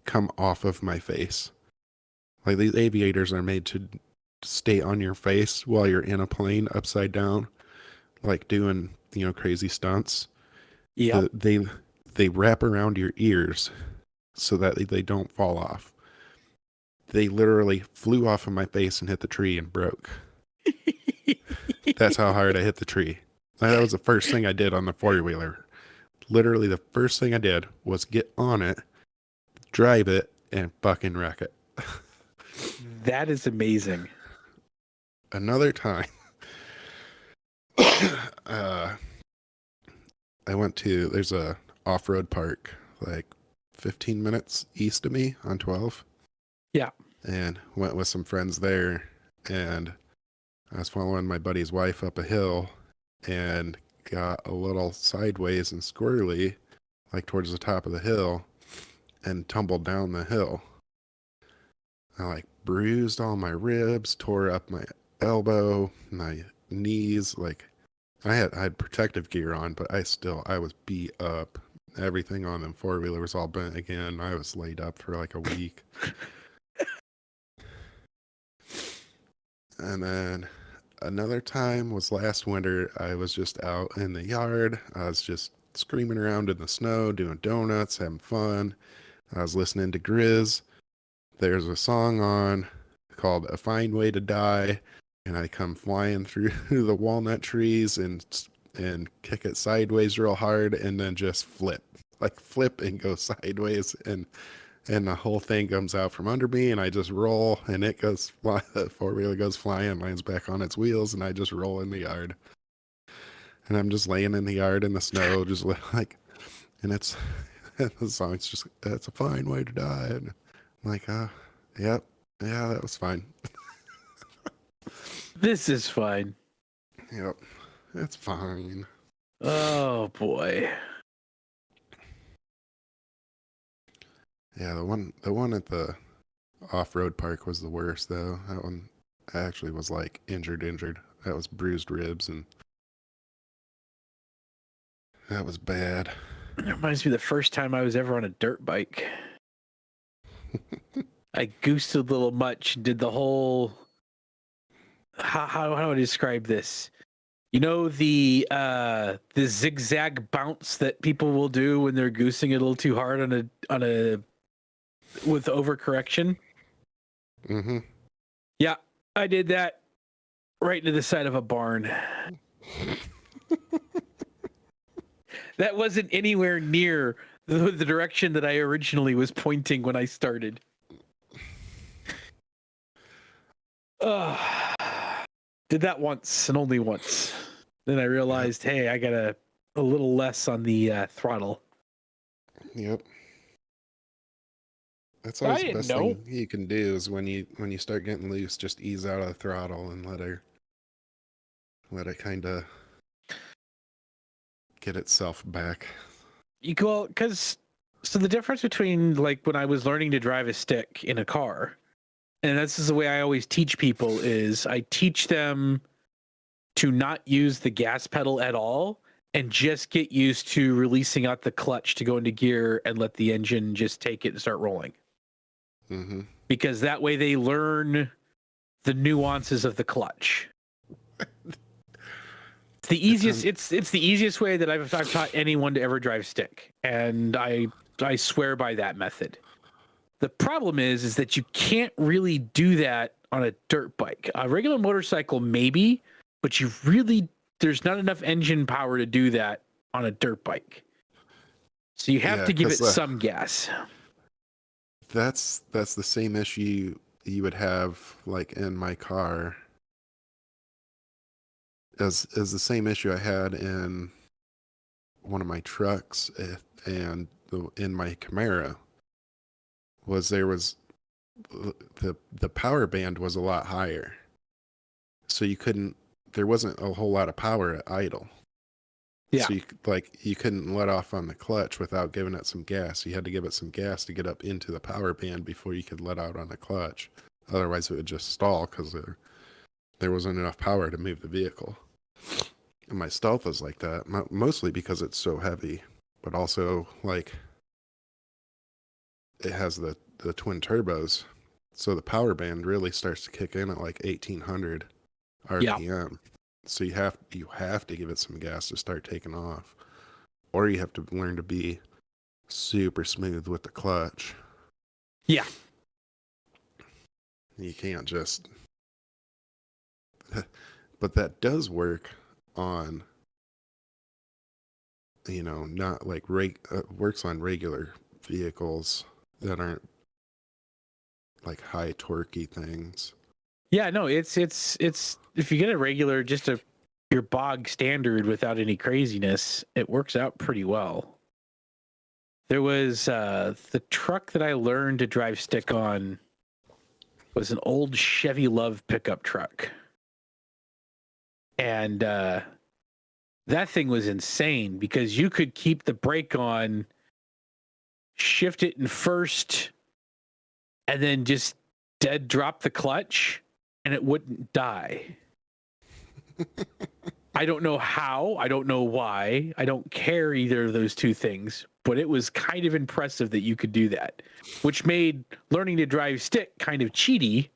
[SPEAKER 2] come off of my face. Like these aviators are made to stay on your face while you're in a plane upside down, like doing, crazy stunts.
[SPEAKER 1] Yeah.
[SPEAKER 2] They wrap around your ears so that they don't fall off. They literally flew off of my face and hit the tree and broke. That's how hard I hit the tree. That was the first thing I did on the 4-wheeler. Literally the first thing I did was get on it, drive it, and fucking wreck it.
[SPEAKER 1] That is amazing.
[SPEAKER 2] Another time, I went to, there's a off-road park, like 15 minutes east of me on 12.
[SPEAKER 1] Yeah.
[SPEAKER 2] And went with some friends there, and I was following my buddy's wife up a hill and got a little sideways and squirrely, like towards the top of the hill, and tumbled down the hill. I like bruised all my ribs, tore up my elbow, my knees. Like I had protective gear on, but I was beat up. Everything on them four-wheeler was all bent again. I was laid up for like a week. And then another time was last winter. I was just out in the yard. I was just screaming around in the snow, doing donuts, having fun. I was listening to Grizz. There's a song on called A Fine Way to Die, and I come flying through the walnut trees and kick it sideways real hard and then just flip and go sideways, and the whole thing comes out from under me, and I just roll, and it goes fly. The four-wheeler goes flying, lands back on its wheels, and I just roll in the yard. And I'm just laying in the yard in the snow, just like, and it's the song's just, it's a fine way to die. And I'm like, yep, yeah, that was fine.
[SPEAKER 1] This is fine.
[SPEAKER 2] Yep, it's fine.
[SPEAKER 1] Oh boy.
[SPEAKER 2] Yeah, the one at the off-road park was the worst though. That one actually was like injured. That was bruised ribs, and that was bad.
[SPEAKER 1] It reminds me of the first time I was ever on a dirt bike. I goosed a little much, did the whole how do I describe this? You know the zigzag bounce that people will do when they're goosing it a little too hard on a with overcorrection?
[SPEAKER 2] Mm-hmm.
[SPEAKER 1] Yeah, I did that right into the side of a barn. That wasn't anywhere near the direction that I originally was pointing when I started. Did that once and only once. Then I realized, hey, I got a little less on the throttle.
[SPEAKER 2] Yep. That's always the best
[SPEAKER 1] know.
[SPEAKER 2] thing you can do is when you start getting loose, just ease out of the throttle and let it kind of get itself back.
[SPEAKER 1] So the difference between like when I was learning to drive a stick in a car, and this is the way I always teach people, is I teach them to not use the gas pedal at all and just get used to releasing out the clutch to go into gear and let the engine just take it and start rolling.
[SPEAKER 2] Mm-hmm.
[SPEAKER 1] Because that way they learn the nuances of the clutch. It's the easiest. It's the easiest way that I've taught anyone to ever drive stick, and I swear by that method. The problem is that you can't really do that on a dirt bike. A regular motorcycle maybe, but there's not enough engine power to do that on a dirt bike. So you have to give it some gas.
[SPEAKER 2] That's the same issue you would have like in my car as the same issue I had in one of my trucks and in my Camaro was there was the power band was a lot higher. So there wasn't a whole lot of power at idle.
[SPEAKER 1] Yeah.
[SPEAKER 2] So you couldn't let off on the clutch without giving it some gas. You had to give it some gas to get up into the power band before you could let out on the clutch. Otherwise, it would just stall because there wasn't enough power to move the vehicle. And my Stealth is like that, mostly because it's so heavy, but also like it has the twin turbos. So the power band really starts to kick in at like 1800 RPM. Yeah. So you have to give it some gas to start taking off, or you have to learn to be super smooth with the clutch.
[SPEAKER 1] Yeah.
[SPEAKER 2] You can't just. But that does work on, not like works on regular vehicles that aren't like high torquey things.
[SPEAKER 1] Yeah, no, it's if you get a regular, just your bog standard without any craziness, it works out pretty well. There was the truck that I learned to drive stick on was an old Chevy Love pickup truck. And that thing was insane because you could keep the brake on, shift it in first, and then just dead drop the clutch, and it wouldn't die. I don't know how. I don't know why. I don't care either of those two things, but it was kind of impressive that you could do that, which made learning to drive stick kind of cheaty.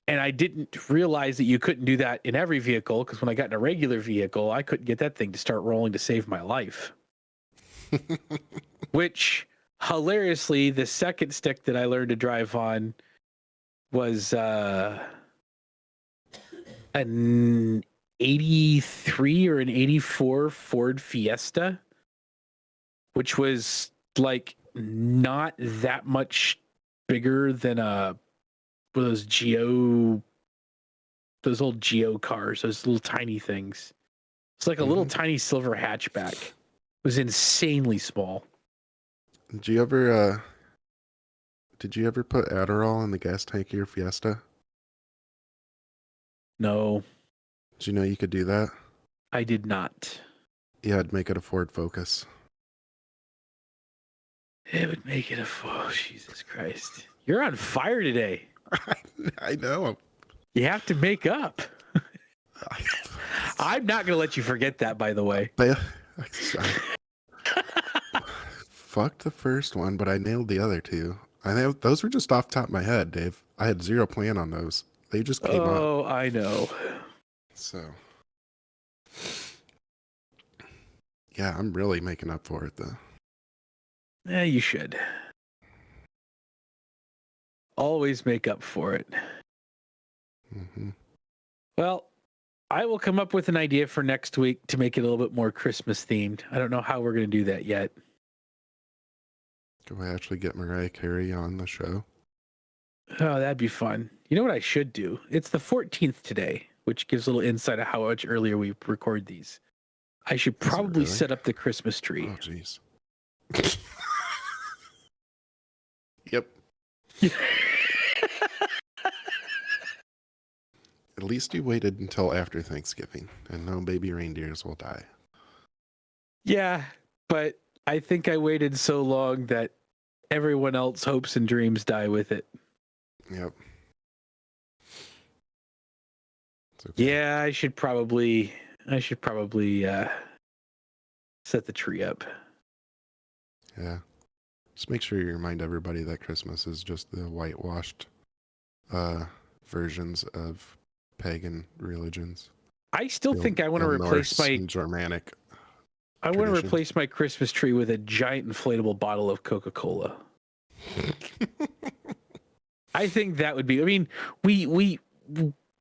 [SPEAKER 1] And I didn't realize that you couldn't do that in every vehicle, because when I got in a regular vehicle, I couldn't get that thing to start rolling to save my life. Which, hilariously, the second stick that I learned to drive on was an 83 or an 84 Ford Fiesta, which was like not that much bigger than one of those old Geo cars, those little tiny things. It's like a little tiny silver hatchback. It was insanely small.
[SPEAKER 2] Did you ever put Adderall in the gas tank of your Fiesta?
[SPEAKER 1] No,
[SPEAKER 2] Did you know you could do that?
[SPEAKER 1] I did not.
[SPEAKER 2] Yeah, I'd make it a Ford Focus.
[SPEAKER 1] It would make it oh, Jesus Christ. You're on fire today.
[SPEAKER 2] I know.
[SPEAKER 1] You have to make up. I'm not going to let you forget that, by the way.
[SPEAKER 2] I fucked the first one, but I nailed the other two. Those were just off the top of my head, Dave. I had zero plan on those. They just came up.
[SPEAKER 1] Oh, I know.
[SPEAKER 2] So, yeah, I'm really making up for it, though.
[SPEAKER 1] Yeah, you should. Always make up for it.
[SPEAKER 2] Mm-hmm.
[SPEAKER 1] Well, I will come up with an idea for next week to make it a little bit more Christmas themed. I don't know how we're going to do that yet.
[SPEAKER 2] Can we actually get Mariah Carey on the show?
[SPEAKER 1] Oh, that'd be fun. You know what I should do? It's the 14th today, which gives a little insight of how much earlier we record these. I should probably
[SPEAKER 2] really?
[SPEAKER 1] set up the Christmas tree.
[SPEAKER 2] Oh, jeez. Yep. At least you waited until after Thanksgiving, and no baby reindeers will die.
[SPEAKER 1] Yeah, but I think I waited so long that everyone else's hopes and dreams die with it.
[SPEAKER 2] Yep. It's okay.
[SPEAKER 1] Yeah, I should probably set the tree up.
[SPEAKER 2] Yeah. Just make sure you remind everybody that Christmas is just the whitewashed versions of pagan religions.
[SPEAKER 1] I still think I want to replace my
[SPEAKER 2] Germanic.
[SPEAKER 1] I want to replace my Christmas tree with a giant inflatable bottle of Coca-Cola. I think that would be. I mean, we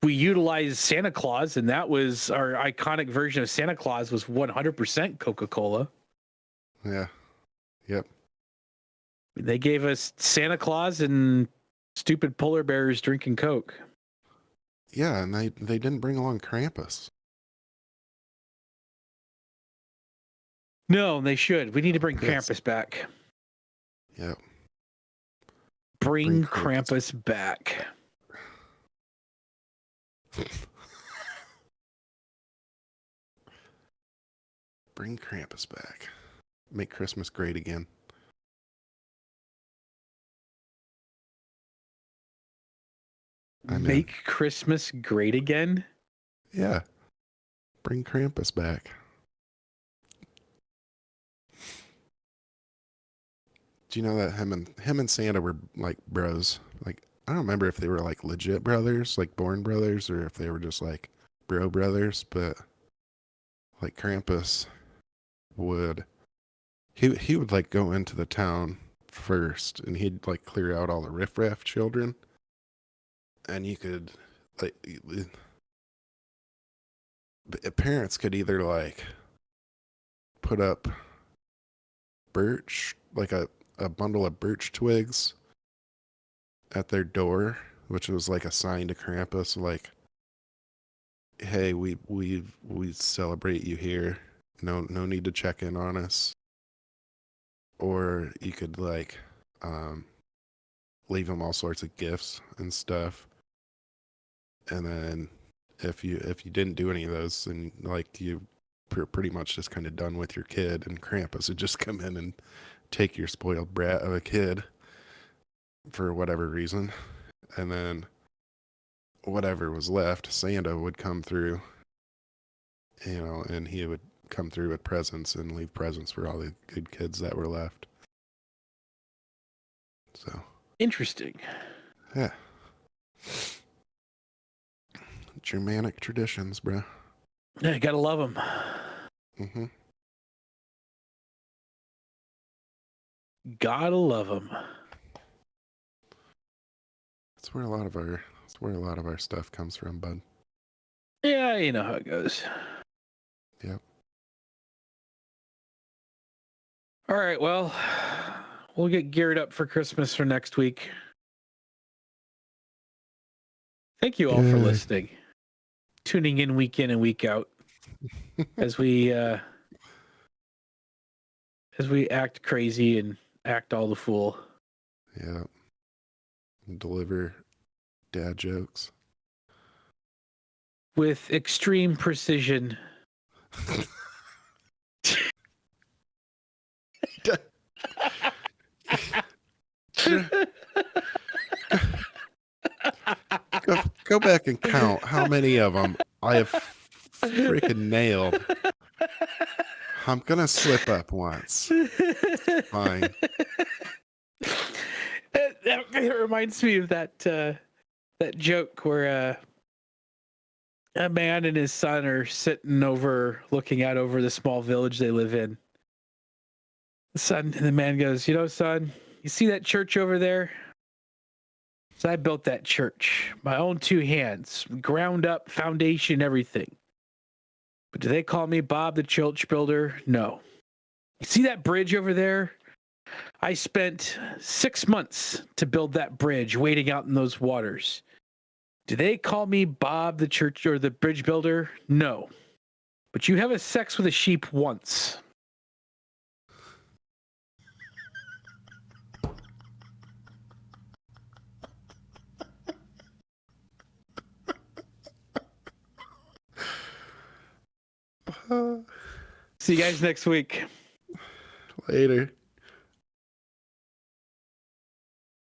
[SPEAKER 1] utilized Santa Claus, and that was our iconic version of Santa Claus was 100% Coca-Cola.
[SPEAKER 2] Yeah. Yep.
[SPEAKER 1] They gave us Santa Claus and stupid polar bears drinking Coke.
[SPEAKER 2] Yeah, and they didn't bring along Krampus.
[SPEAKER 1] No, they should. We need to bring Krampus back.
[SPEAKER 2] Yep.
[SPEAKER 1] Bring Krampus back.
[SPEAKER 2] Bring Krampus back. Make Christmas great again.
[SPEAKER 1] Make Christmas great again?
[SPEAKER 2] Yeah. Bring Krampus back. Do you know that him and Santa were like bros? Like, I don't remember if they were like legit brothers, like born brothers, or if they were just like bro brothers, but like Krampus would he would like go into the town first and he'd like clear out all the riffraff children. And you could like parents could either like put up birch, like a bundle of birch twigs at their door, which was like a sign to Krampus, like, hey, we celebrate you here. No need to check in on us. or you could like leave them all sorts of gifts and stuff. And then if you didn't do any of those, then like you pretty much just kind of done with your kid, and Krampus would just come in and take your spoiled brat of a kid for whatever reason. And then whatever was left, Santa would come through, and he would come through with presents and leave presents for all the good kids that were left. So
[SPEAKER 1] Interesting.
[SPEAKER 2] yeah, Germanic traditions, bro.
[SPEAKER 1] Yeah, you gotta love them.
[SPEAKER 2] Mm-hmm.
[SPEAKER 1] Gotta love them.
[SPEAKER 2] That's where a lot of our stuff comes from, bud.
[SPEAKER 1] Yeah, you know how it goes.
[SPEAKER 2] Yep.
[SPEAKER 1] All right, well, we'll get geared up for Christmas for next week. Thank you all for listening, tuning in and week out as we act crazy and act all the fool.
[SPEAKER 2] Yeah. Deliver dad jokes
[SPEAKER 1] with extreme precision.
[SPEAKER 2] Go back and count how many of them I have freaking nailed. I'm gonna slip up once. Fine.
[SPEAKER 1] It reminds me of that joke where a man and his son are sitting looking out over the small village they live in. The man goes, son, you see that church over there? So I built that church, my own 2 hands, ground up, foundation, everything. But do they call me Bob the Church Builder? No. You see that bridge over there? I spent 6 months to build that bridge, wading out in those waters. Do they call me Bob the Church or the Bridge Builder? No. But you have a sex with a sheep once. See you guys next week.
[SPEAKER 2] Later.